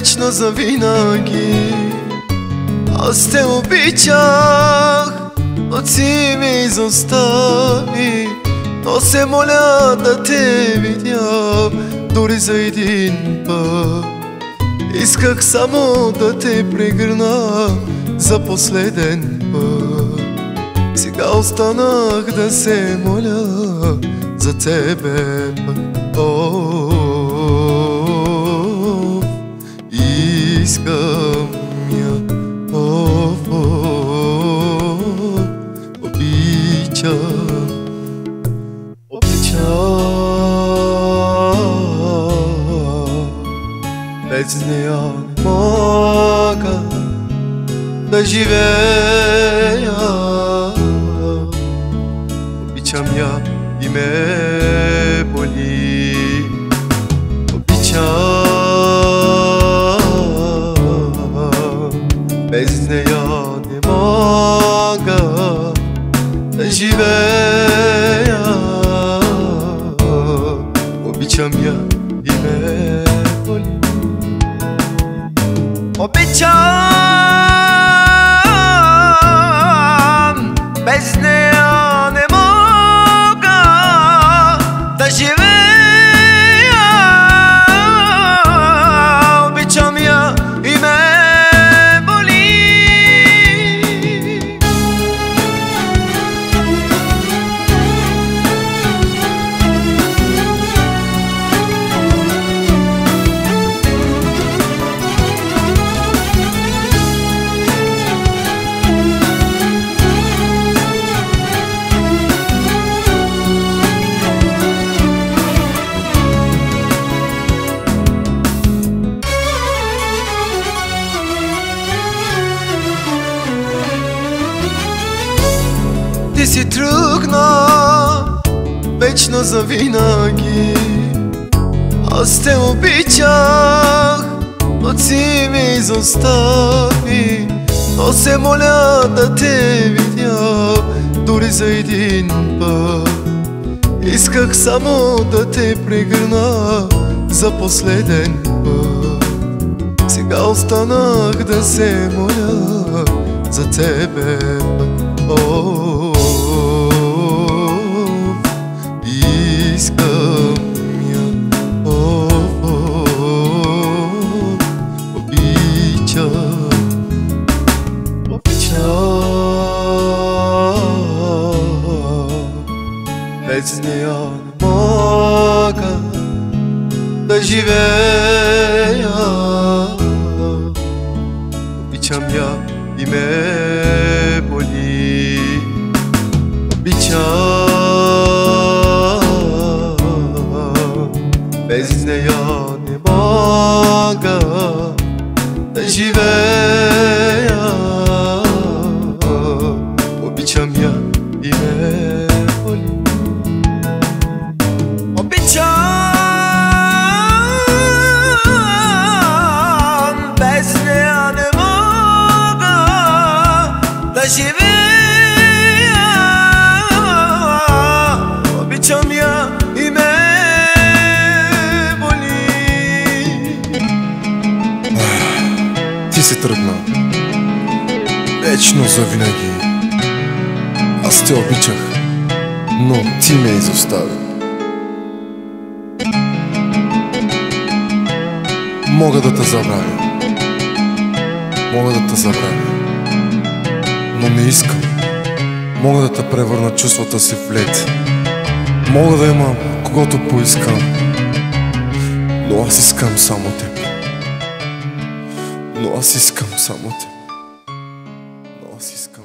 вечно завинаги. Аз те обичах, но ти ме изостави. Но се моля да те видя, дори за един път. Исках само да те прегърна за последен път. Сега останах да се моля за тебе пък. Искам я, обичам, без нея не мога да живея. Обичам я и ме боли. Обичам, без нея не мога да живея. Обичам я и ме боли. Обичам, без нея не мога да живея. Обичам я и ме боли. Ти си тръгна вечно завинаги. Аз те обичах, но ти ме изостави. Но се моля да те видя, дори за един път. Исках само да те прегърна за последен път. Сега останах да се моля за тебе пък. Искам я, обичам, без нея не мога да живея. Обичам я и ме боли. Обичам, без нея не мога да живея. Обичам я и ме боли. Обичам, без нея не мога да живея. Обичам я и ме боли. Ти си тръгна вечно завинаги. Аз те обичах, но ти ме изостави. Мога да те забравя, мога да те забравя, но не искам. Мога да те превърна чувствата си в лед. Мога да имам когото поискам, но аз искам само теб. Но аз искам само теб. Но аз искам